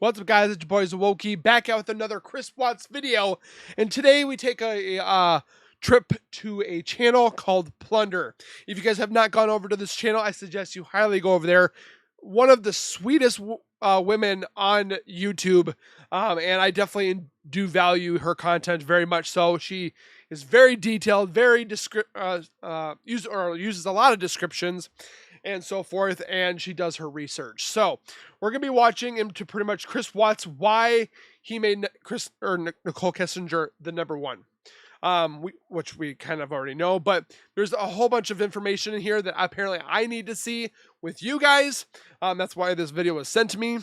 What's up, guys? It's your boy Zowoki back out with another Chris Watts video, and today we take a trip to a channel called Plunder. If you guys have not gone over to this channel, I suggest you highly go over there. One of the sweetest women on YouTube, and I definitely do value her content very much. So she is very detailed, very uses a lot of descriptions and so forth, and she does her research. So we're gonna be watching into pretty much Chris Watts, why he made Nicole Kessinger the number one, which we kind of already know, but there's a whole bunch of information in here that apparently I need to see with you guys. That's why this video was sent to me.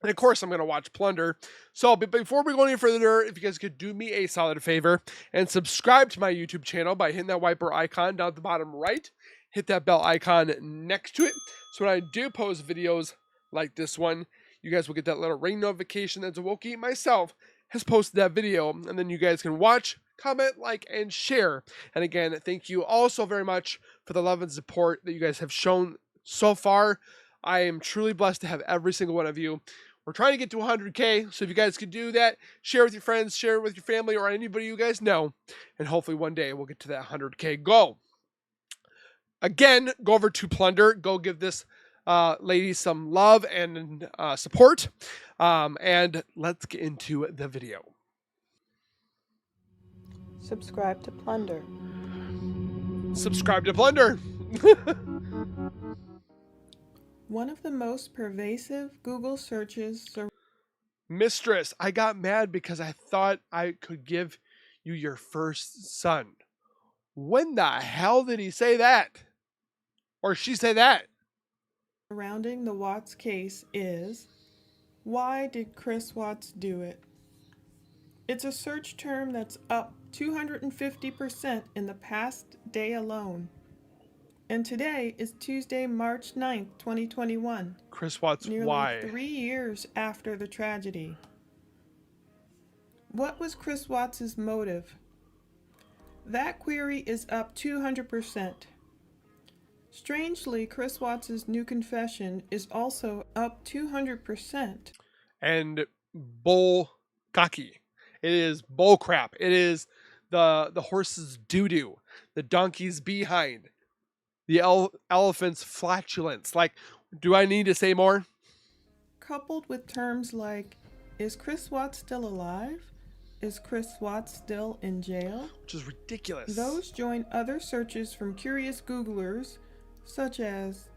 And of course, I'm going to watch Plunder. So, but before we go any further, if you guys could do me a solid favor and subscribe to my YouTube channel by hitting that wiper icon down at the bottom right. Hit that bell icon next to it. So when I do post videos like this one, you guys will get that little ring notification that Zowoki myself has posted that video. And then you guys can watch, comment, like, and share. And again, thank you all so very much for the love and support that you guys have shown so far. I am truly blessed to have every single one of you. We're trying to get to 100K, so if you guys could do that, share with your friends, share with your family, or anybody you guys know, and hopefully one day we'll get to that 100K goal. Again, go over to Plunder, go give this lady some love and support, and let's get into the video. Subscribe to Plunder. Subscribe to Plunder. One of the most pervasive Google searches. Mistress, I got mad because I thought I could give you your first son. When the hell did he say that? Or she say that? Surrounding the Watts case is, why did Chris Watts do it? It's a search term that's up 250% in the past day alone. And today is Tuesday, March 9th, 2021. Chris Watts, nearly why? 3 years after the tragedy. What was Chris Watts' motive? That query is up 200%. Strangely, Chris Watts' new confession is also up 200%. And bull cocky. It is bull crap. It is the horse's doo-doo, the donkey's behind, the elephant's flatulence. Like, do I need to say more? Coupled with terms like, is Chris Watts still alive? Is Chris Watts still in jail? Which is ridiculous. Those join other searches from curious Googlers, such as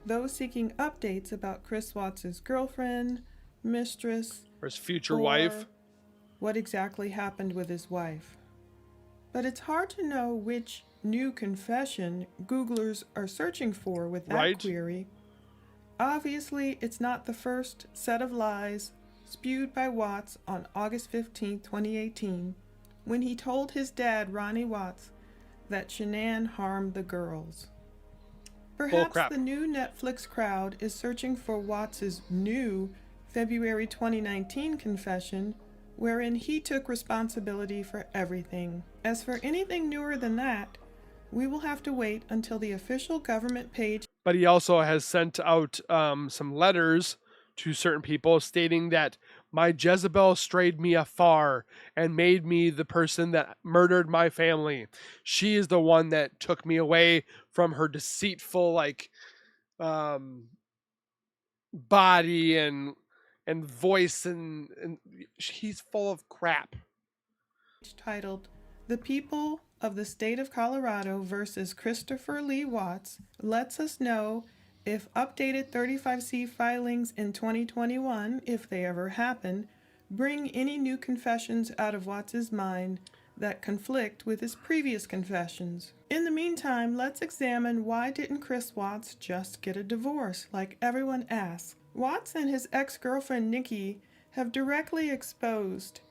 those seeking updates about Chris Watts' girlfriend, mistress, or his future wife. What exactly happened with his wife. But it's hard to know which new confession Googlers are searching for with that query. Obviously, it's not the first set of lies spewed by Watts on August 15, 2018, when he told his dad, Ronnie Watts, that Shanann harmed the girls. Perhaps the new Netflix crowd is searching for Watts' new February 2019 confession, wherein he took responsibility for everything. As for anything newer than that, we will have to wait until the official government page. But he also has sent out some letters to certain people stating that my Jezebel strayed me afar and made me the person that murdered my family. She is the one that took me away from her deceitful, like, body and voice, and he's full of crap. Titled, "The People of the State of Colorado versus Christopher Lee Watts," lets us know if updated 35C filings in 2021, if they ever happen, bring any new confessions out of Watts' mind that conflict with his previous confessions. In the meantime, let's examine why didn't Chris Watts just get a divorce, like everyone asks. Watts and his ex-girlfriend Nikki have directly exposed.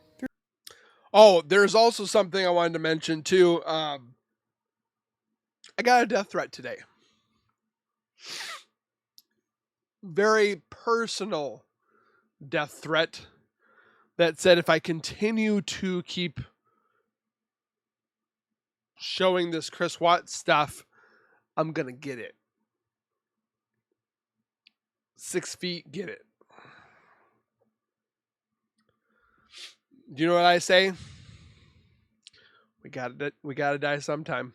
Oh, there's also something I wanted to mention too. I got a death threat today. Very personal death threat that said if I continue to keep showing this Chris Watts stuff, I'm gonna get it. 6 feet, get it. Do you know what I say? We gotta die sometime.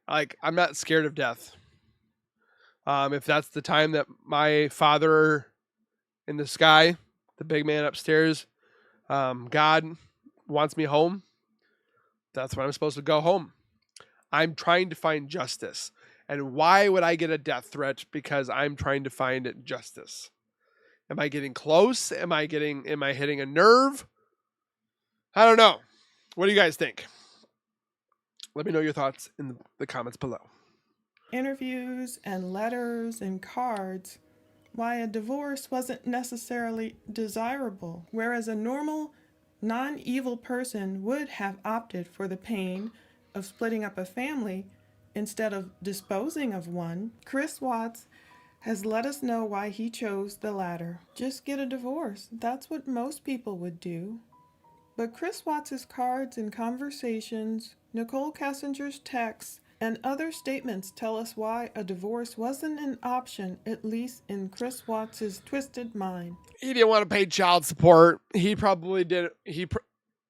Like, I'm not scared of death. If that's the time that my Father in the sky, the big man upstairs, God wants me home, that's when I'm supposed to go home. I'm trying to find justice. And why would I get a death threat? Because I'm trying to find justice. Am I getting close? Am I hitting a nerve? I don't know. What do you guys think? Let me know your thoughts in the comments below. Interviews and letters and cards, why a divorce wasn't necessarily desirable, whereas a normal, non-evil person would have opted for the pain of splitting up a family instead of disposing of one. Chris Watts has let us know why he chose the latter. Just get a divorce. That's what most people would do. But Chris Watts' cards and conversations, Nicole Kessinger's texts, and other statements tell us why a divorce wasn't an option, at least in Chris Watts' twisted mind. He didn't want to pay child support. He probably did.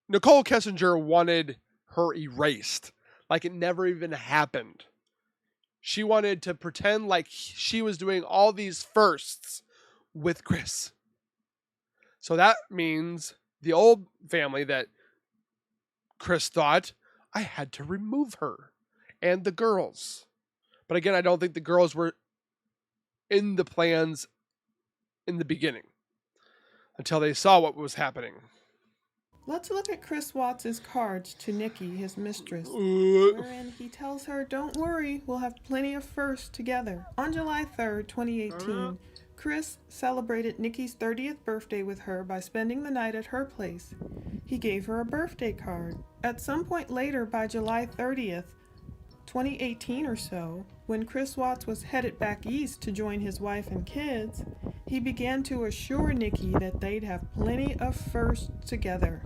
Nicole Kessinger wanted her erased, like it never even happened. She wanted to pretend like she was doing all these firsts with Chris. So that means the old family that Chris thought, I had to remove her and the girls. But again, I don't think the girls were in the plans in the beginning until they saw what was happening. Let's look at Chris Watts' cards to Nikki, his mistress, wherein he tells her, don't worry, we'll have plenty of firsts together. On July 3rd, 2018, Chris celebrated Nikki's 30th birthday with her by spending the night at her place. He gave her a birthday card. At some point later, by July 30th, 2018 or so, when Chris Watts was headed back east to join his wife and kids, he began to assure Nikki that they'd have plenty of firsts together.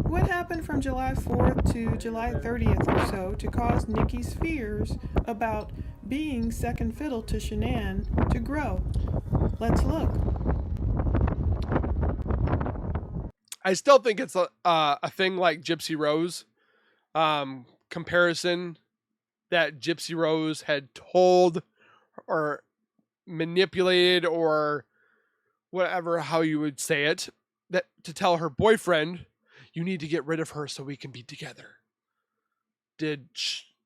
What happened from July 4th to July 30th or so to cause Nikki's fears about being second fiddle to Shanann to grow? Let's look. I still think it's a thing like Gypsy Rose comparison that Gypsy Rose had told or manipulated or whatever, how you would say it, that to tell her boyfriend, you need to get rid of her so we can be together. Did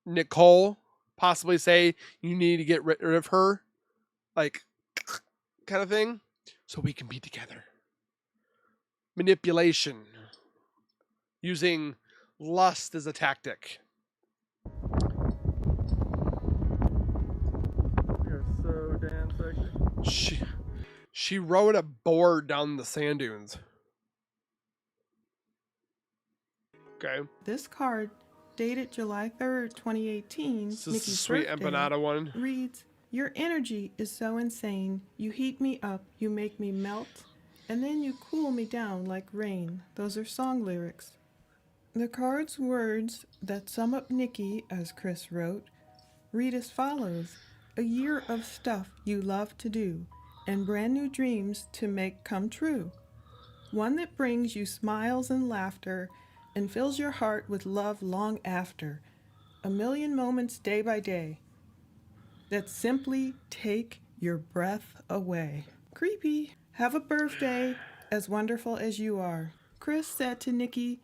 Nicole possibly say you need to get rid of her? Like, kind of thing? So we can be together. Manipulation. Using lust as a tactic. You're so damn sexy. She rode a board down the sand dunes. Okay. This card, dated July 3rd, 2018, This is Nikki's the sweet birthday, empanada one. reads, your energy is so insane. You heat me up, you make me melt, and then you cool me down like rain. Those are song lyrics. The card's words that sum up Nikki, as Chris wrote, read as follows. A year of stuff you love to do, and brand new dreams to make come true. One that brings you smiles and laughter, and fills your heart with love long after. A million moments day by day that simply take your breath away. Creepy. Have a birthday as wonderful as you are. Chris said to Nikki,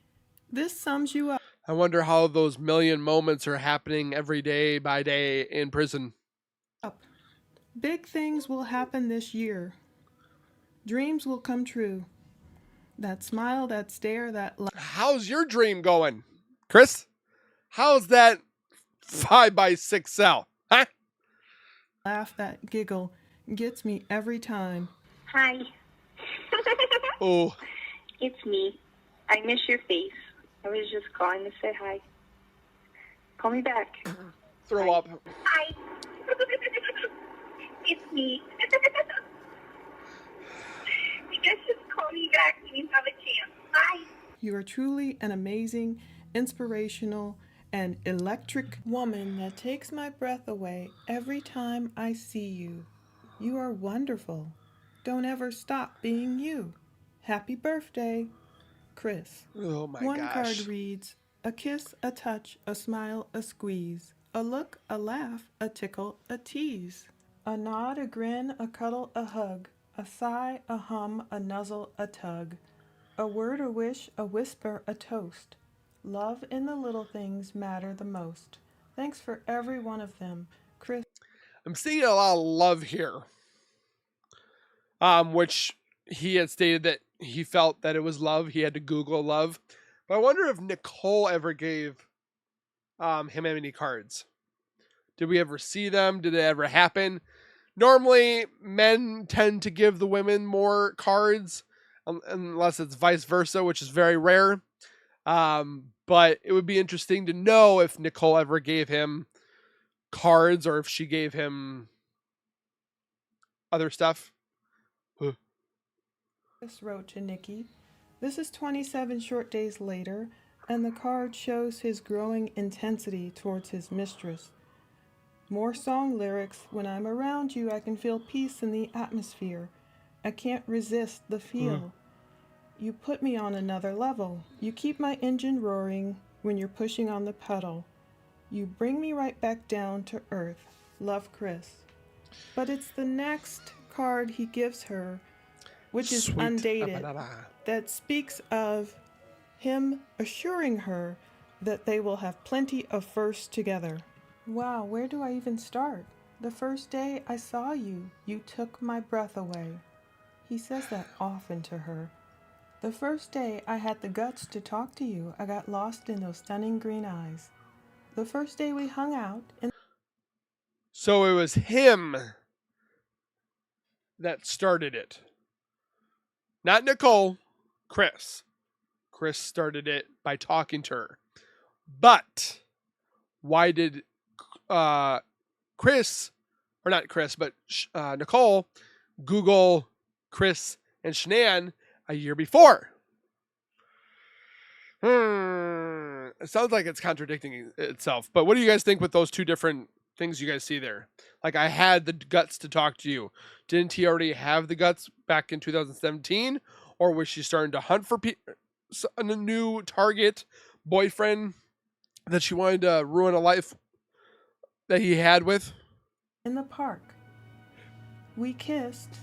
this sums you up. I wonder how those million moments are happening every day by day in prison. Big things will happen this year. Dreams will come true. That smile, that stare, that laugh. How's your dream going, Chris? How's that 5x6 cell? Huh? Laugh, that giggle gets me every time. Hi. Oh. It's me. I miss your face. I was just calling to say hi. Call me back. Throw up. Hi. It's me. You guys just call me back when you have a chance. Bye. You are truly an amazing, inspirational, and electric woman that takes my breath away every time I see you. You are wonderful. Don't ever stop being you. Happy birthday. Chris. Oh my One gosh. card reads, a kiss, a touch, a smile, a squeeze, a look, a laugh, a tickle, a tease, a nod, a grin, a cuddle, a hug, a sigh, a hum, a nuzzle, a tug, a word, a wish, a whisper, a toast. Love in the little things matter the most. Thanks for every one of them, Chris. I'm seeing a lot of love here. Which he had stated that he felt that it was love. He had to Google love. But I wonder if Nicole ever gave him any cards. Did we ever see them? Did it ever happen? Normally, men tend to give the women more cards, unless it's vice versa, which is very rare. But it would be interesting to know if Nicole ever gave him cards or if she gave him other stuff. Chris wrote to Nikki, this is 27 short days later, and the card shows his growing intensity towards his mistress. More song lyrics, when I'm around you, I can feel peace in the atmosphere. I can't resist the feel. You put me on another level. You keep my engine roaring when you're pushing on the pedal. You bring me right back down to earth. Love, Chris. But it's the next card he gives her, which is Sweet. undated, that speaks of him assuring her that they will have plenty of firsts together. Wow, where do I even start? The first day I saw you, you took my breath away. He says that often to her. The first day I had the guts to talk to you, I got lost in those stunning green eyes. The first day we hung out in... So it was him that started it. Not Nicole, Chris. Chris started it by talking to her. But why did Chris, or not Chris, but Nicole, Google Chris and Shanann a year before? It sounds like it's contradicting itself. But what do you guys think with those two different things you guys see there? Like, I had the guts to talk to you. Didn't he already have the guts back in 2017? Or was she starting to hunt for a new target boyfriend that she wanted to ruin a life that he had with? In the park. We kissed.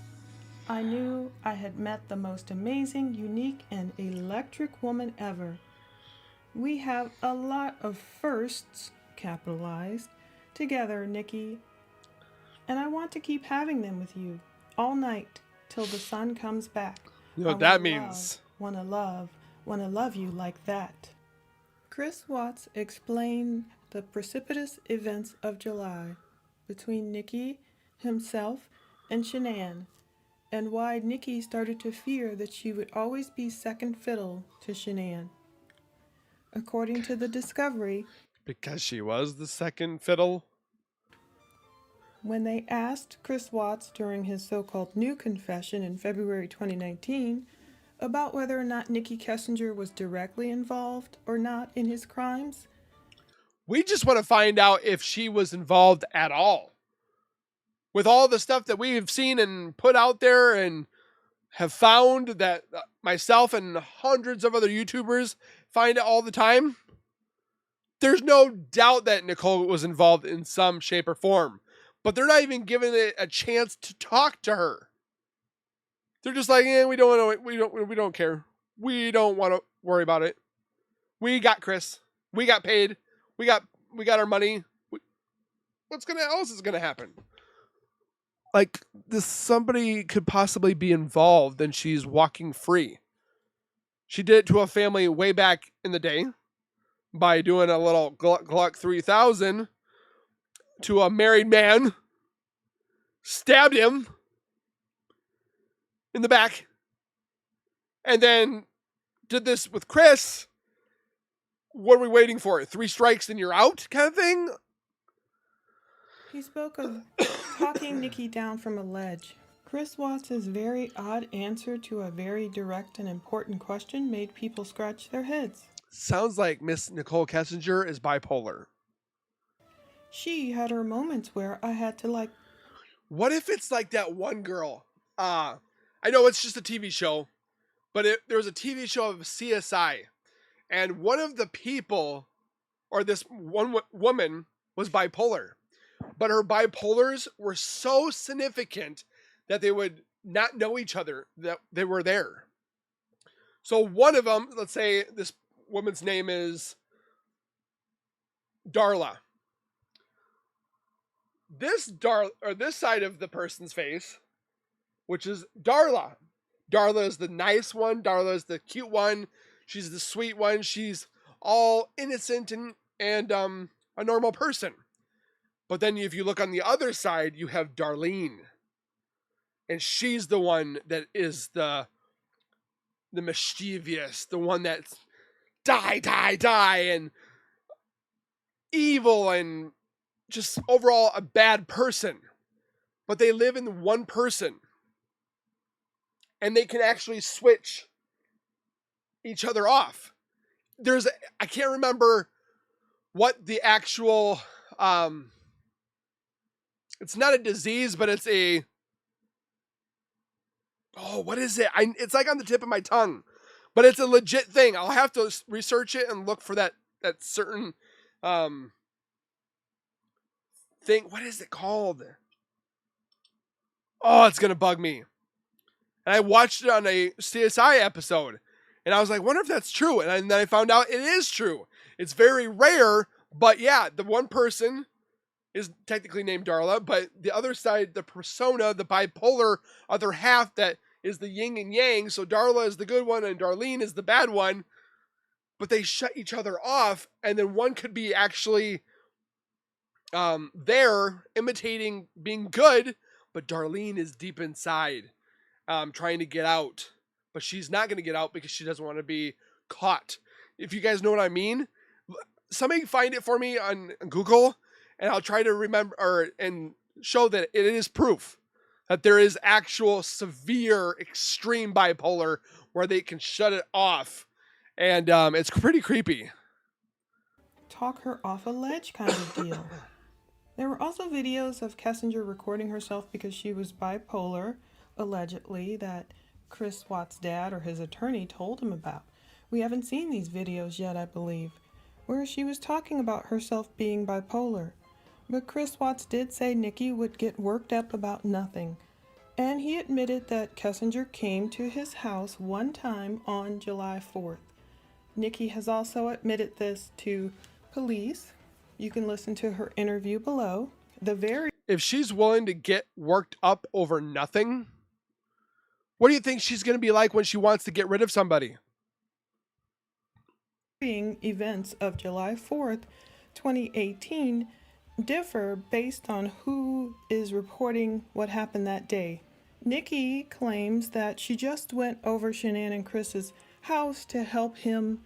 I knew I had met the most amazing, unique, and electric woman ever. We have a lot of firsts, capitalized, together, Nikki. And I want to keep having them with you, all night, till the sun comes back. You know what that means. Wanna love you like that. Chris Watts explained the precipitous events of July between Nikki, himself, and Shanann, and why Nikki started to fear that she would always be second fiddle to Shanann. According to the discovery, because she was the second fiddle. When they asked Chris Watts during his so-called new confession in February 2019 about whether or not Nikki Kessinger was directly involved or not in his crimes, we just want to find out if she was involved at all. With all the stuff that we've seen and put out there and have found that myself and hundreds of other YouTubers find it all the time, there's no doubt that Nicole was involved in some shape or form. But they're not even giving it a chance to talk to her. They're just like, we don't care. We don't want to worry about it. We got Chris. We got paid. We got our money. What's else is gonna happen? Like, this somebody could possibly be involved and she's walking free. She did it to a family way back in the day by doing a little Gluck 3000 to a married man, stabbed him in the back, and then did this with Chris. What are we waiting for? 3 strikes and you're out kind of thing? he spoke of talking Nikki down from a ledge. Chris Watts' very odd answer to a very direct and important question made people scratch their heads. Sounds like Miss Nicole Kessinger is bipolar. She had her moments where I had to What if it's like that one girl? I know it's just a TV show, But there was a TV show of CSI, and one of the people, or this one woman, was bipolar. But her bipolars were so significant that they would not know each other, that they were there. So one of them, let's say this woman's name is Darla. This side of the person's face, which is Darla. Darla is the nice one. Darla is the cute one. She's the sweet one. She's all innocent and a normal person. But then if you look on the other side, you have Darlene. And she's the one that is the mischievous, the one that's die, and evil and just overall a bad person. But they live in one person. And they can actually switch each other off. I can't remember what the actual, it's not a disease, but it's what is it? It's like on the tip of my tongue, but it's a legit thing. I'll have to research it and look for that certain, thing. What is it called? Oh, it's going to bug me. And I watched it on a CSI episode, and I was like, wonder if that's true. And then I found out it is true. It's very rare, but yeah, the one person is technically named Darla, but the other side, the persona, the bipolar other half, that is the yin and yang. So Darla is the good one and Darlene is the bad one, but they shut each other off, and then one could be actually there imitating being good, but Darlene is deep inside. Trying to get out, but she's not going to get out because she doesn't want to be caught. If you guys know what I mean, somebody find it for me on Google, and I'll try to remember and show that it is proof that there is actual severe, extreme bipolar where they can shut it off, and it's pretty creepy. Talk her off a ledge kind of deal. There were also videos of Kessinger recording herself because she was bipolar, allegedly, that Chris Watts' dad or his attorney told him about. We haven't seen these videos yet, I believe, where she was talking about herself being bipolar. But Chris Watts did say Nikki would get worked up about nothing, and he admitted that Kessinger came to his house one time on July 4th. Nikki has also admitted this to police. You can listen to her interview below. If she's willing to get worked up over nothing, what do you think she's going to be like when she wants to get rid of somebody? Events of July 4th, 2018 differ based on who is reporting what happened that day. Nikki claims that she just went over Shanann and Chris's house to help him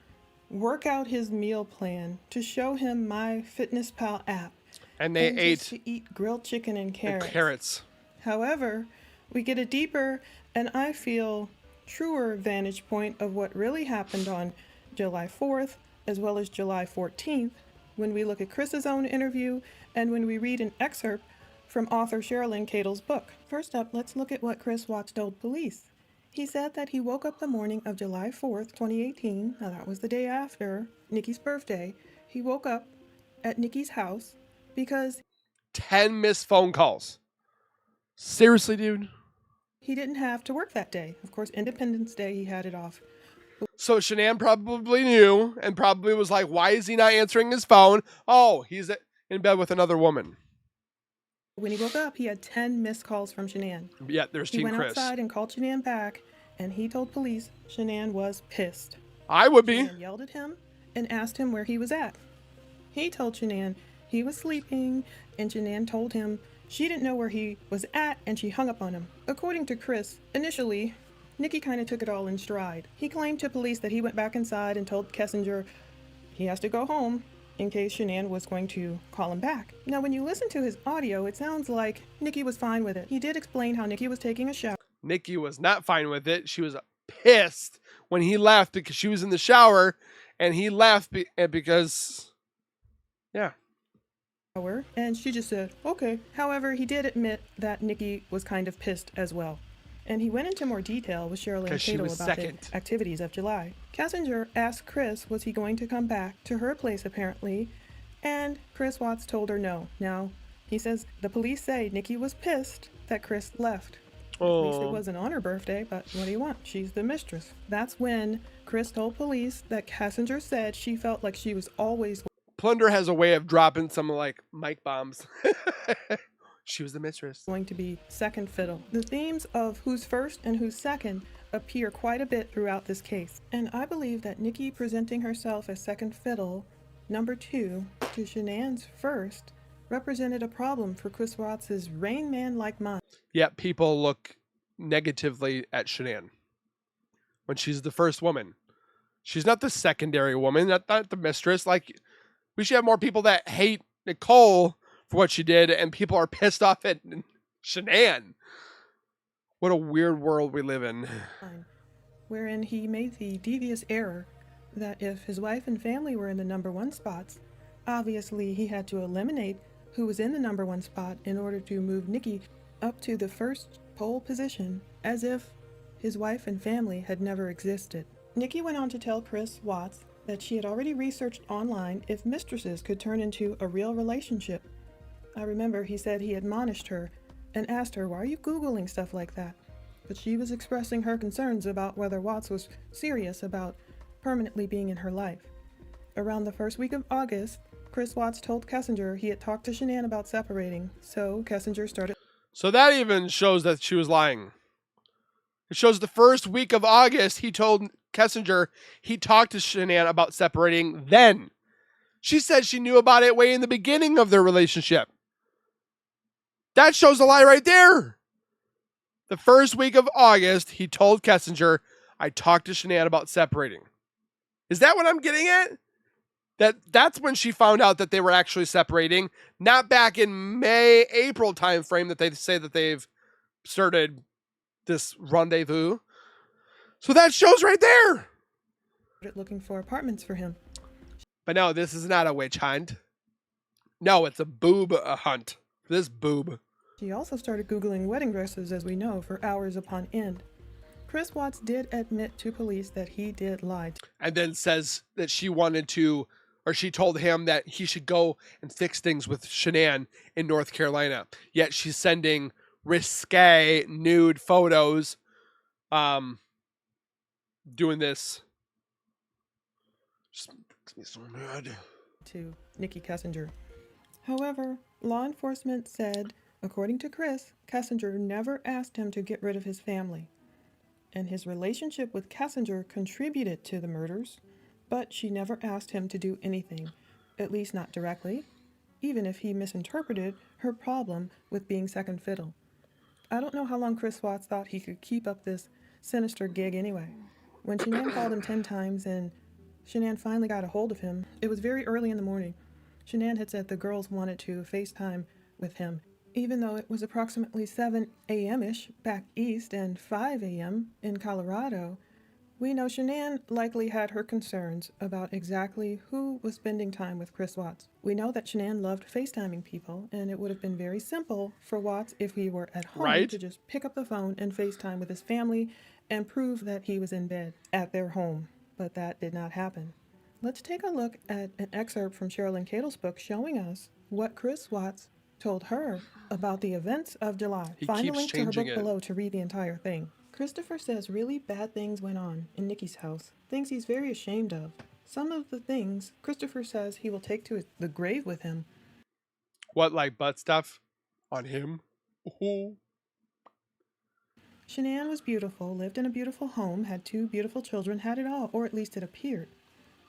work out his meal plan, to show him my MyFitnessPal app. And they ate to eat grilled chicken and carrots. carrots. However, we get a deeper and I feel truer vantage point of what really happened on July 4th as well as July 14th when we look at Chris's own interview and when we read an excerpt from author Sherilyn Cadle's book. First up, let's look at what Chris Watts told police. He said that he woke up the morning of July 4th, 2018, now that was the day after Nikki's birthday. He woke up at Nikki's house because 10 missed phone calls. Seriously, dude? He didn't have to work that day. Of course, Independence Day, he had it off. So Shanann probably knew and probably was like, why is he not answering his phone? Oh, he's in bed with another woman. When he woke up, he had 10 missed calls from Shanann. Yeah, there's Team Chris. He went outside and called Shanann back, and he told police Shanann was pissed. I would be. Shanann yelled at him and asked him where he was at. He told Shanann he was sleeping, and Shanann told him she didn't know where he was at, and she hung up on him. According to Chris, initially, Nikki kind of took it all in stride. He claimed to police that he went back inside and told Kessinger he has to go home in case Shanann was going to call him back. Now, when you listen to his audio, it sounds like Nikki was fine with it. He did explain how Nikki was taking a shower. Nikki was not fine with it. She was pissed when he left because she was in the shower, and he left because, yeah. And she just said, okay. However, he did admit that Nikki was kind of pissed as well. And he went into more detail with Cheryl and Cato about the activities of July. Kessinger asked Chris was he going to come back to her place apparently, and Chris Watts told her no. Now, he says the police say Nikki was pissed that Chris left. Oh. At least it wasn't on her birthday, but what do you want? She's the mistress. That's when Chris told police that Kessinger said she felt like she was always... Plunder has a way of dropping some like mic bombs. She was the mistress. ...going to be second fiddle. The themes of who's first and who's second appear quite a bit throughout this case. And I believe that Nikki presenting herself as second fiddle, number 2, to Shanann's first, represented a problem for Chris Watts' Rain Man-like mind. Yet people look negatively at Shanann when she's the first woman. She's not the secondary woman, not the mistress. Like, we should have more people that hate Nicole for what she did, and people are pissed off at Shanann. What a weird world we live in. Wherein he made the devious error that if his wife and family were in the number 1 spots, obviously he had to eliminate who was in the number 1 spot in order to move Nikki up to the first pole position, as if his wife and family had never existed. Nikki went on to tell Chris Watts that she had already researched online if mistresses could turn into a real relationship. I remember he said he admonished her and asked her, why are you Googling stuff like that? But she was expressing her concerns about whether Watts was serious about permanently being in her life. Around the first week of August, Chris Watts told Kessinger he had talked to Shanann about separating, so Kessinger started... So that even shows that she was lying. It shows the first week of August, he told Kessinger he talked to Shanann about separating then. She said she knew about it way in the beginning of their relationship. That shows a lie right there. The first week of August, he told Kessinger, I talked to Shanann about separating. Is that what I'm getting at? That's when she found out that they were actually separating, not back in May, April timeframe that they say that they've started this rendezvous. So that shows right there. Looking for apartments for him. But no, this is not a witch hunt. No, it's a boob hunt. This boob. She also started Googling wedding dresses, as we know, for hours upon end. Chris Watts did admit to police that he did lie. And then says that she wanted to, or she told him that he should go and fix things with Shanann in North Carolina. Yet she's sending risque nude photos, doing this. Just makes me so mad. To Nikki Kessinger. However, law enforcement said, according to Chris, Kessinger never asked him to get rid of his family. And his relationship with Kessinger contributed to the murders, but she never asked him to do anything, at least not directly, even if he misinterpreted her problem with being second fiddle. I don't know how long Chris Watts thought he could keep up this sinister gig anyway. When Shanann called him 10 times and Shanann finally got a hold of him, it was very early in the morning. Shanann had said the girls wanted to FaceTime with him, even though it was approximately 7 a.m.-ish back east and 5 a.m. in Colorado. We know Shanann likely had her concerns about exactly who was spending time with Chris Watts. We know that Shanann loved FaceTiming people, and it would have been very simple for Watts, if he were at home, to just pick up the phone and FaceTime with his family and prove that he was in bed at their home. But that did not happen. Let's take a look at an excerpt from Cheryl and Cato's book showing us what Chris Watts told her about the events of July. Find a link to her book below to read the entire thing. Christopher says really bad things went on in Nikki's house, things he's very ashamed of. Some of the things Christopher says he will take to the grave with him. What, like butt stuff on him? Ooh. Shanann was beautiful, lived in a beautiful home, had 2 beautiful children, had it all, or at least it appeared.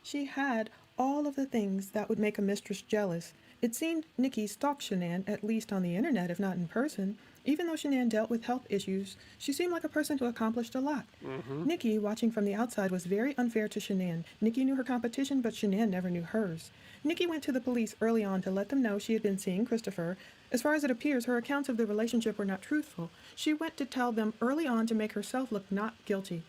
She had all of the things that would make a mistress jealous. It seemed Nikki stalked Shanann, at least on the internet, if not in person. Even though Shanann dealt with health issues, she seemed like a person who accomplished a lot. Nikki, watching from the outside, was very unfair to Shanann. Nikki knew her competition, but Shanann never knew hers. Nikki went to the police early on to let them know she had been seeing Christopher. As far as it appears, her accounts of the relationship were not truthful. She went to tell them early on to make herself look not guilty.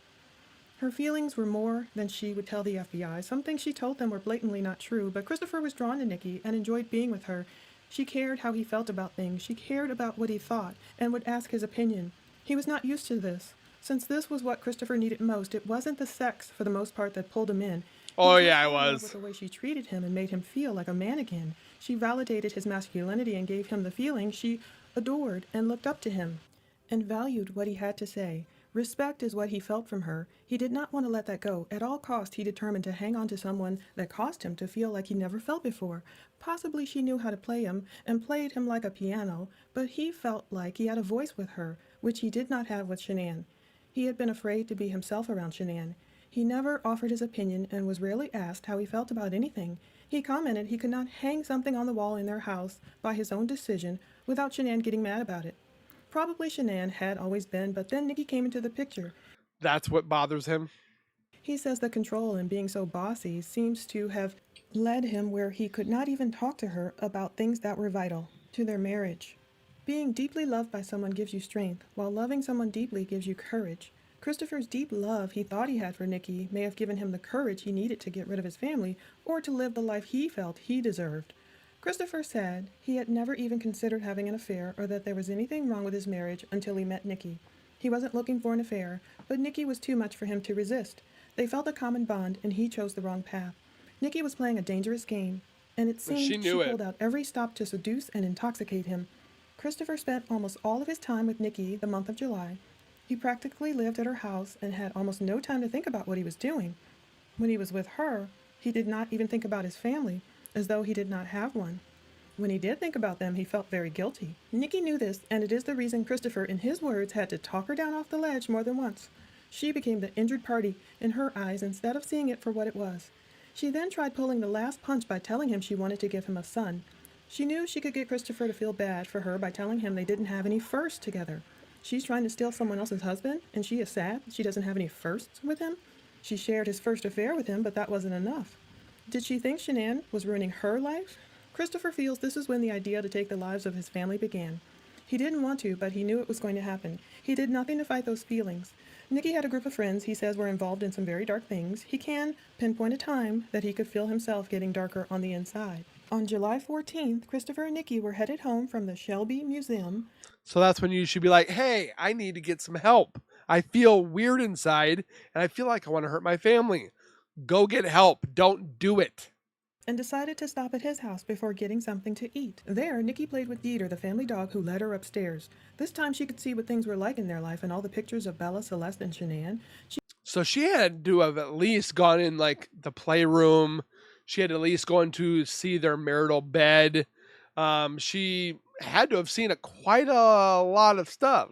Her feelings were more than she would tell the FBI. Some things she told them were blatantly not true, but Christopher was drawn to Nikki and enjoyed being with her. She cared how he felt about things. She cared about what he thought and would ask his opinion. He was not used to this. Since this was what Christopher needed most, it wasn't the sex, for the most part, that pulled him in. Oh, He yeah, I fell in love was. with the way she treated him and made him feel like a man again. She validated his masculinity and gave him the feeling she adored and looked up to him and valued what he had to say. Respect is what he felt from her. He did not want to let that go. At all cost, he determined to hang on to someone that caused him to feel like he never felt before. Possibly she knew how to play him and played him like a piano, but he felt like he had a voice with her, which he did not have with Shanann. He had been afraid to be himself around Shanann. He never offered his opinion and was rarely asked how he felt about anything. He commented he could not hang something on the wall in their house by his own decision without Shanann getting mad about it. Probably Shanann had always been, but then Nikki came into the picture. That's what bothers him. He says the control and being so bossy seems to have led him where he could not even talk to her about things that were vital to their marriage. Being deeply loved by someone gives you strength, while loving someone deeply gives you courage. Christopher's deep love he thought he had for Nikki may have given him the courage he needed to get rid of his family or to live the life he felt he deserved. Christopher said he had never even considered having an affair or that there was anything wrong with his marriage until he met Nikki. He wasn't looking for an affair, but Nikki was too much for him to resist. They felt a common bond, and he chose the wrong path. Nikki was playing a dangerous game, and it seemed she pulled out every stop to seduce and intoxicate him. Christopher spent almost all of his time with Nikki the month of July. He practically lived at her house and had almost no time to think about what he was doing. When he was with her, he did not even think about his family, as though he did not have one. When he did think about them, he felt very guilty. Nikki knew this, and it is the reason Christopher, in his words, had to talk her down off the ledge more than once. She became the injured party in her eyes instead of seeing it for what it was. She then tried pulling the last punch by telling him she wanted to give him a son. She knew she could get Christopher to feel bad for her by telling him they didn't have any firsts together. She's trying to steal someone else's husband, and she is sad she doesn't have any firsts with him. She shared his first affair with him, but that wasn't enough. Did she think Shanann was ruining her life? Christopher feels this is when the idea to take the lives of his family began. He didn't want to, but he knew it was going to happen. He did nothing to fight those feelings. Nikki had a group of friends he says were involved in some very dark things. He can pinpoint a time that he could feel himself getting darker on the inside. On July 14th, Christopher and Nikki were headed home from the Shelby Museum. So that's when you should be like, hey, I need to get some help. I feel weird inside, and I feel like I want to hurt my family. Go get help. Don't do it. And decided to stop at his house before getting something to eat. There, Nikki played with Dieter, the family dog who led her upstairs. This time she could see what things were like in their life and all the pictures of Bella, Celeste, and Shanann. So she had to have at least gone in like the playroom. She had at least gone to see their marital bed. She had to have seen quite a lot of stuff.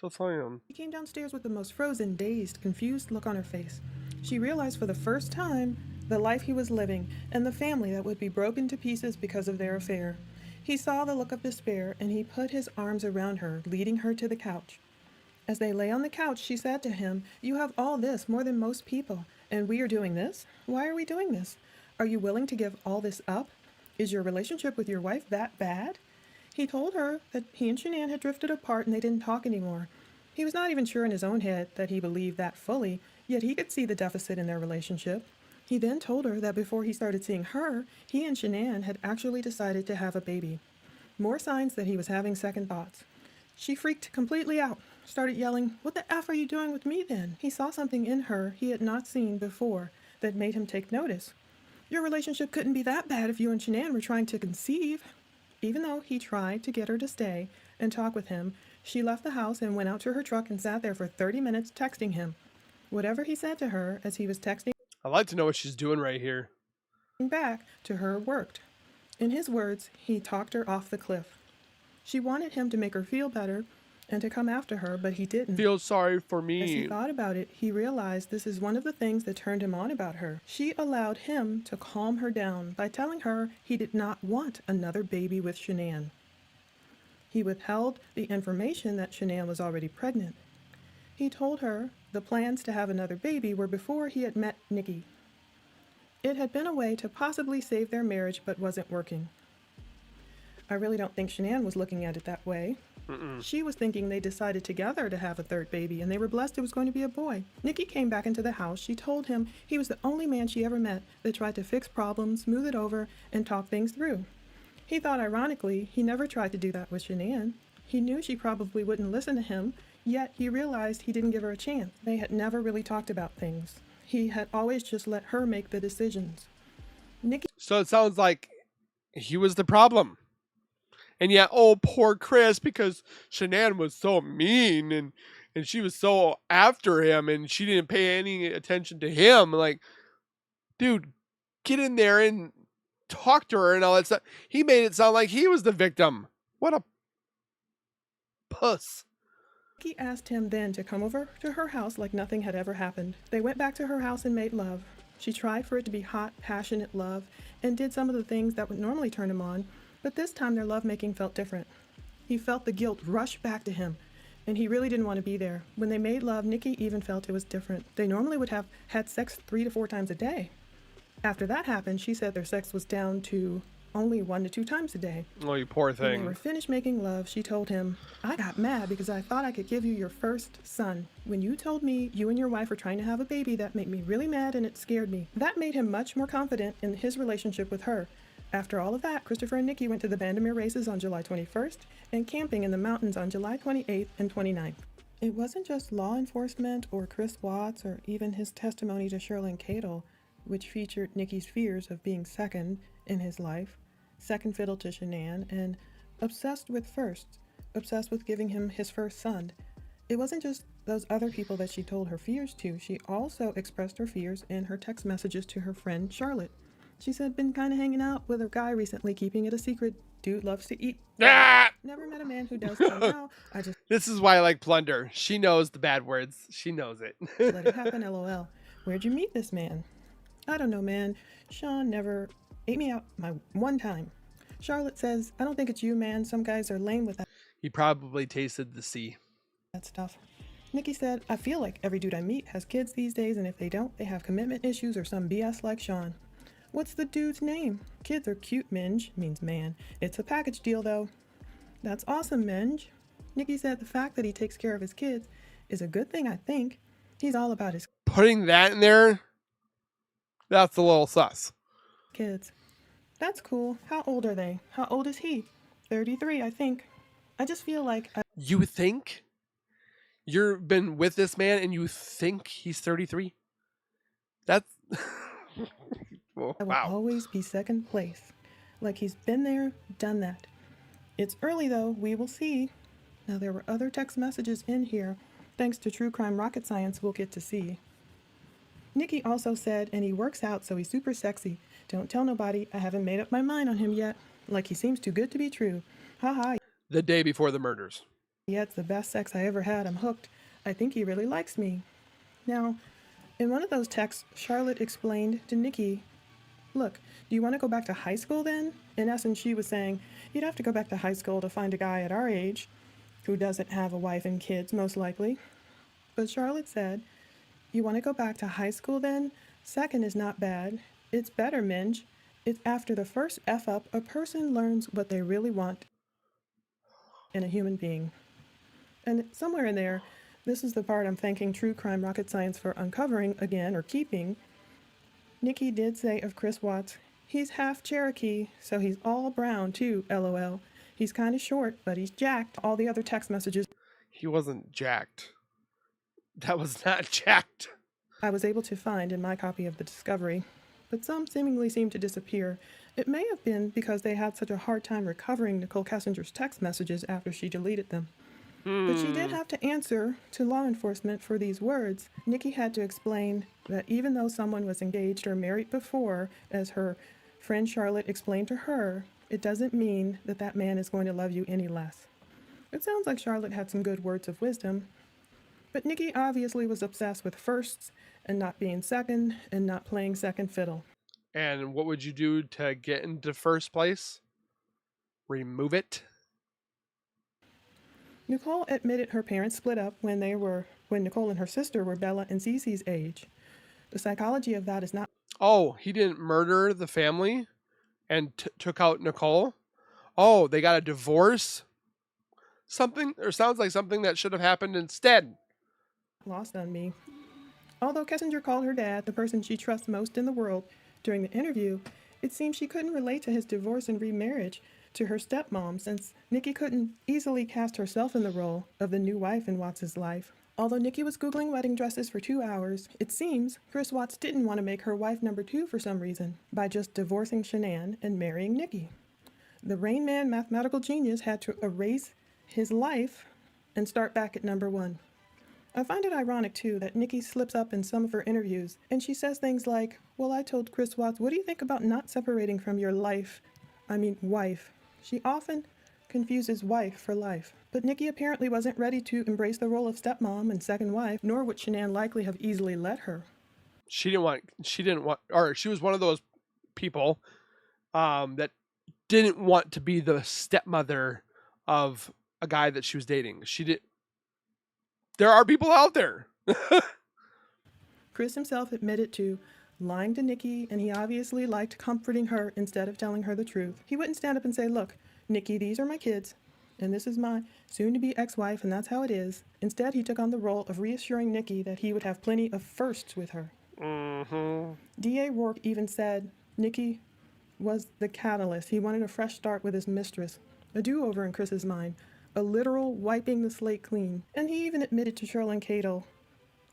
She came downstairs with the most frozen, dazed, confused look on her face. She realized for the first time the life he was living, and the family that would be broken to pieces because of their affair. He saw the look of despair, and he put his arms around her, leading her to the couch. As they lay on the couch, she said to him, "You have all this, more than most people, and we are doing this? Why are we doing this? Are you willing to give all this up? Is your relationship with your wife that bad?" He told her that he and Shanann had drifted apart and they didn't talk anymore. He was not even sure in his own head that he believed that fully, yet he could see the deficit in their relationship. He then told her that before he started seeing her, he and Shanann had actually decided to have a baby. More signs that he was having second thoughts. She freaked completely out, started yelling, "What the F are you doing with me then?" He saw something in her he had not seen before that made him take notice. Your relationship couldn't be that bad if you and Shanann were trying to conceive. Even though he tried to get her to stay and talk with him, she left the house and went out to her truck and sat there for 30 minutes texting him. Whatever he said to her as he was texting, I'd like to know what she's doing right here. Back to her worked. In his words, he talked her off the cliff. She wanted him to make her feel better and to come after her, but he didn't. Feel sorry for me. As he thought about it, he realized this is one of the things that turned him on about her. She allowed him to calm her down by telling her he did not want another baby with Shanann. He withheld the information that Shanann was already pregnant. He told her the plans to have another baby were before he had met Nikki. It had been a way to possibly save their marriage, but wasn't working. I really don't think Shanann was looking at it that way. She was thinking they decided together to have a third baby, and they were blessed it was going to be a boy. Nikki came back into the house. She told him he was the only man she ever met that tried to fix problems, smooth it over, and talk things through. He thought, ironically, he never tried to do that with Shanann. He knew she probably wouldn't listen to him, yet he realized he didn't give her a chance. They had never really talked about things. He had always just let her make the decisions. Nikki. So it sounds like he was the problem. And yet, oh, poor Chris, because Shanann was so mean and she was so after him and she didn't pay any attention to him. Like, dude, get in there and talk to her and all that stuff. He made it sound like he was the victim. What a puss. Nikki asked him then to come over to her house like nothing had ever happened. They went back to her house and made love. She tried for it to be hot, passionate love and did some of the things that would normally turn him on, but this time their lovemaking felt different. He felt the guilt rush back to him, and he really didn't want to be there. When they made love, Nikki even felt it was different. They normally would have had sex 3 to 4 times a day. After that happened, she said their sex was down to only 1 to 2 times a day. Oh, you poor thing. When they were finished making love, she told him, I got mad because I thought I could give you your first son. When you told me you and your wife were trying to have a baby, that made me really mad and it scared me. That made him much more confident in his relationship with her. After all of that, Christopher and Nikki went to the Vandermeer races on July 21st and camping in the mountains on July 28th and 29th. It wasn't just law enforcement or Chris Watts or even his testimony to Sherlyn Cadle, which featured Nikki's fears of being second in his life, second fiddle to Shanann, and obsessed with firsts, obsessed with giving him his first son. It wasn't just those other people that she told her fears to. She also expressed her fears in her text messages to her friend Charlotte. She said, been kind of hanging out with a guy recently, keeping it a secret. Dude loves to eat. Ah! Never met a man who does so now. I just This is why I like Plunder. She knows the bad words. She knows it. let it happen, LOL. Where'd you meet this man? I don't know, man. Sean never ate me out my one time. Charlotte says, I don't think it's you, man. Some guys are lame with He probably tasted the sea. that stuff. Nikki said, I feel like every dude I meet has kids these days, and if they don't, they have commitment issues or some BS like Sean. What's the dude's name? Kids are cute, Minge, means man. It's a package deal, though. That's awesome, Minge. Nikki said the fact that he takes care of his kids is a good thing, I think. He's all about his Putting that in there, that's a little sus. kids. That's cool. How old are they? How old is he? 33, I think. I just feel like You think? You've been with this man and you think he's 33? That's... Oh, I will wow. always be second place. Like he's been there, done that. It's early though, we will see. Now there were other text messages in here. Thanks to True Crime Rocket Science, we'll get to see. Nikki also said, and he works out so he's super sexy. Don't tell nobody, I haven't made up my mind on him yet. Like he seems too good to be true. Haha. The day before the murders. Yeah, it's the best sex I ever had. I'm hooked. I think he really likes me. Now, in one of those texts, Charlotte explained to Nikki, look, do you want to go back to high school then? In essence, she was saying, you'd have to go back to high school to find a guy at our age who doesn't have a wife and kids, most likely. But Charlotte said, you want to go back to high school then? Second is not bad. It's better, Minge. It's after the first F-up, a person learns what they really want in a human being. And somewhere in there, this is the part I'm thanking True Crime Rocket Science for uncovering again, or keeping. Nikki did say of Chris Watts, he's half Cherokee, so he's all brown too, LOL. He's kind of short, but he's jacked. All the other text messages. He wasn't jacked. That was not jacked. I was able to find in my copy of the Discovery, but some seemingly seemed to disappear. It may have been because they had such a hard time recovering Nicole Kessinger's text messages after she deleted them. But she did have to answer to law enforcement for these words. Nikki had to explain that even though someone was engaged or married before, as her friend Charlotte explained to her, it doesn't mean that that man is going to love you any less. It sounds like Charlotte had some good words of wisdom, but Nikki obviously was obsessed with firsts and not being second and not playing second fiddle. And what would you do to get into first place? Remove it? Nicole admitted her parents split up when Nicole and her sister were Bella and Cece's age. The psychology of that is not. Oh, he didn't murder the family and took out Nicole? Oh, they got a divorce? Something, or sounds like something that should have happened instead. Lost on me. Although Kessinger called her dad the person she trusts most in the world during the interview, it seems she couldn't relate to his divorce and remarriage. to her stepmom, since Nikki couldn't easily cast herself in the role of the new wife in Watts' life. Although Nikki was Googling wedding dresses for 2 hours, it seems Chris Watts didn't want to make her wife number 2 for some reason by just divorcing Shanann and marrying Nikki. The Rain Man mathematical genius had to erase his life and start back at number 1. I find it ironic, too, that Nikki slips up in some of her interviews, and she says things like, well, I told Chris Watts, what do you think about not separating from your wife? She often confuses wife for life. But Nikki apparently wasn't ready to embrace the role of stepmom and second wife, nor would Shanann likely have easily let her. She was one of those people that didn't want to be the stepmother of a guy that she was dating. There are people out there. Chris himself admitted to lying to Nikki, and he obviously liked comforting her instead of telling her the truth. He wouldn't stand up and say, look, Nikki, these are my kids, and this is my soon-to-be ex-wife, and that's how it is. Instead, he took on the role of reassuring Nikki that he would have plenty of firsts with her. Mm-hmm. D.A. Rourke even said Nikki was the catalyst. He wanted a fresh start with his mistress, a do-over in Chris's mind, a literal wiping the slate clean. And he even admitted to Sherlyn Cato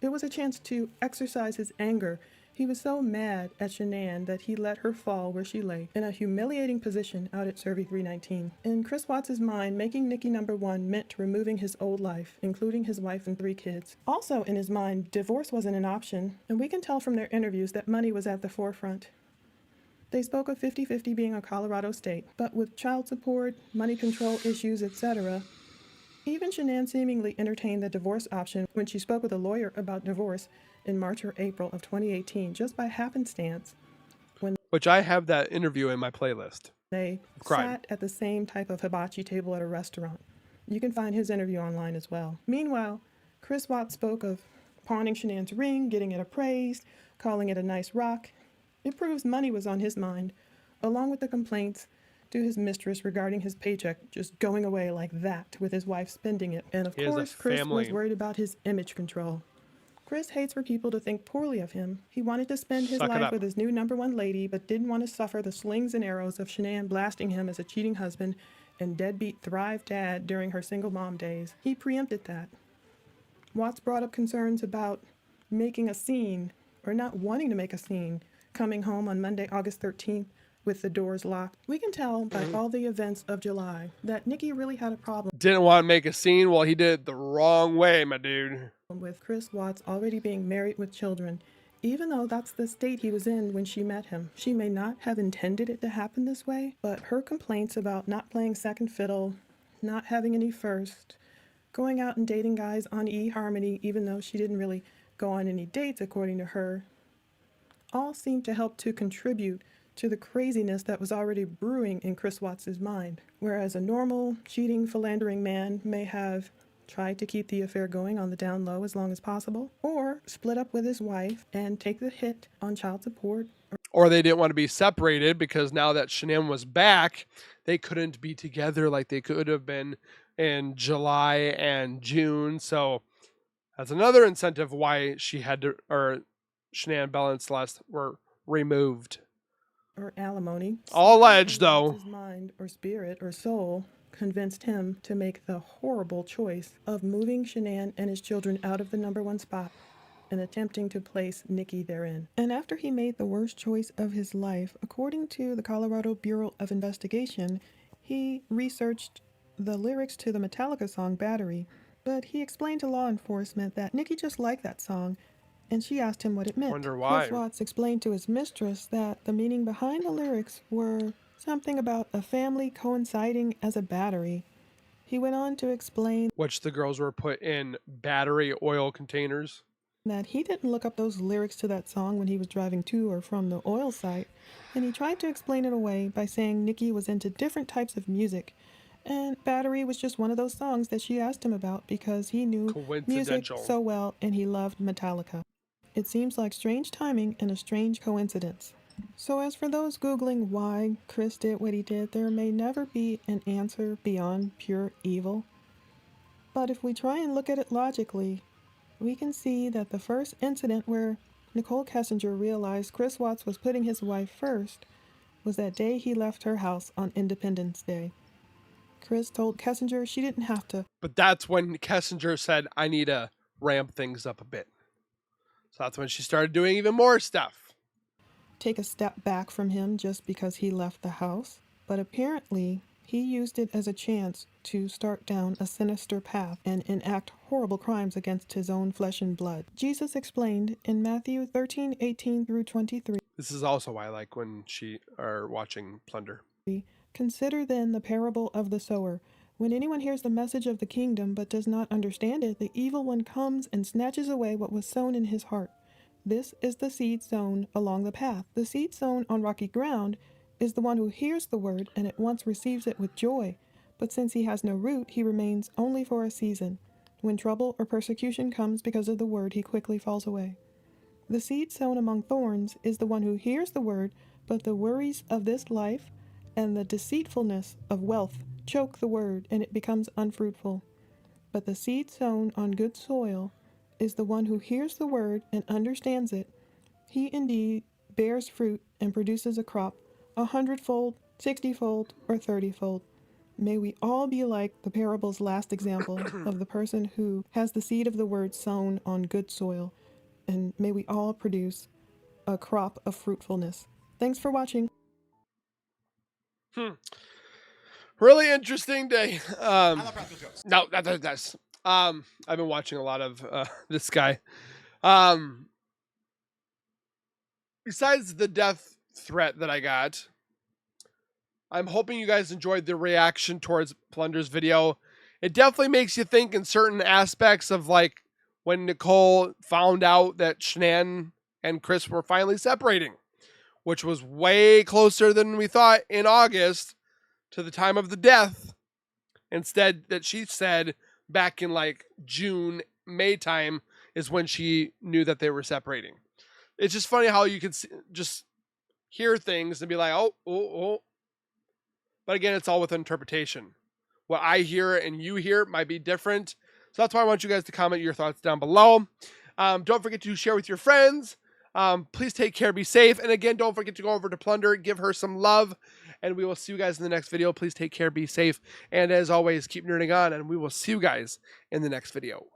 it was a chance to exercise his anger. He was so mad at Shanann that he let her fall where she lay, in a humiliating position out at Survey 319. In Chris Watts' mind, making Nikki number 1 meant removing his old life, including his wife and 3 kids. Also in his mind, divorce wasn't an option, and we can tell from their interviews that money was at the forefront. They spoke of 50-50 being a Colorado state, but with child support, money control issues, etc., even Shanann seemingly entertained the divorce option when she spoke with a lawyer about divorce in March or April of 2018, just by happenstance. Which I have that interview in my playlist. They sat at the same type of hibachi table at a restaurant. You can find his interview online as well. Meanwhile, Chris Watts spoke of pawning Shanann's ring, getting it appraised, calling it a nice rock. It proves money was on his mind, along with the complaints to his mistress regarding his paycheck just going away like that with his wife spending it. And of course, Chris was worried about his image control. Chris hates for people to think poorly of him. He wanted to spend his life with his new number 1 lady, but didn't want to suffer the slings and arrows of Shanann blasting him as a cheating husband and deadbeat Thrive dad during her single mom days. He preempted that. Watts brought up concerns about making a scene, or not wanting to make a scene, coming home on Monday, August 13th, with the doors locked. We can tell by all the events of July that Nikki really had a problem. Didn't want to make a scene? Well, he did it the wrong way, my dude. With Chris Watts already being married with children, even though that's the state he was in when she met him. She may not have intended it to happen this way, but her complaints about not playing second fiddle, not having any first, going out and dating guys on eHarmony even though she didn't really go on any dates according to her, all seemed to help to contribute to the craziness that was already brewing in Chris Watts' mind. Whereas a normal, cheating, philandering man may have tried to keep the affair going on the down low as long as possible, or split up with his wife and take the hit on child support. Or they didn't want to be separated because now that Shanann was back, they couldn't be together like they could have been in July and June. So that's another incentive why Shanann, Bella, and Celeste were removed. Or alimony. All alleged, though. His mind or spirit or soul convinced him to make the horrible choice of moving Shanann and his children out of the number 1 spot and attempting to place Nikki therein. And after he made the worst choice of his life, according to the Colorado Bureau of Investigation, he researched the lyrics to the Metallica song Battery, but he explained to law enforcement that Nikki just liked that song, and she asked him what it meant. Wonder why. Chris Watts explained to his mistress that the meaning behind the lyrics were something about a family coinciding as a battery. He went on to explain which the girls were put in battery oil containers. That he didn't look up those lyrics to that song when he was driving to or from the oil site, and he tried to explain it away by saying Nikki was into different types of music, and Battery was just one of those songs that she asked him about because he knew music so well and he loved Metallica. It seems like strange timing and a strange coincidence. So as for those Googling why Chris did what he did, there may never be an answer beyond pure evil. But if we try and look at it logically, we can see that the first incident where Nicole Kessinger realized Chris Watts was putting his wife first was that day he left her house on Independence Day. Chris told Kessinger she didn't have to. But that's when Kessinger said, I need to ramp things up a bit. So that's when she started doing even more stuff. Take a step back from him just because he left the house. But apparently, he used it as a chance to start down a sinister path and enact horrible crimes against his own flesh and blood. Jesus explained in Matthew 13:18-23. This is also why I like when she are watching Plunder. Consider then the parable of the sower. When anyone hears the message of the kingdom but does not understand it, the evil one comes and snatches away what was sown in his heart. This is the seed sown along the path. The seed sown on rocky ground is the one who hears the word and at once receives it with joy. But since he has no root, he remains only for a season. When trouble or persecution comes because of the word, he quickly falls away. The seed sown among thorns is the one who hears the word, but the worries of this life and the deceitfulness of wealth choke the word, and it becomes unfruitful. But the seed sown on good soil is the one who hears the word and understands it. He indeed bears fruit and produces a crop, 100-fold, 60-fold, or 30-fold. May we all be like the parable's last example of the person who has the seed of the word sown on good soil, and may we all produce a crop of fruitfulness. Thanks for watching. Really interesting day. No, that's. I've been watching a lot of this guy. Besides the death threat that I got, I'm hoping you guys enjoyed the reaction towards Plunder's video. It definitely makes you think in certain aspects of like when Nicole found out that Shanann and Chris were finally separating, which was way closer than we thought in August to the time of the death. Instead, that she said back in like June, May time is when she knew that they were separating. It's just funny how you can just hear things and be like, oh. But again, it's all with interpretation. What I hear and you hear might be different. So that's why I want you guys to comment your thoughts down below. Don't forget to share with your friends. Please take care, be safe. And again, don't forget to go over to Plunder, give her some love. And we will see you guys in the next video. Please take care, be safe. And as always, keep nerding on. And we will see you guys in the next video.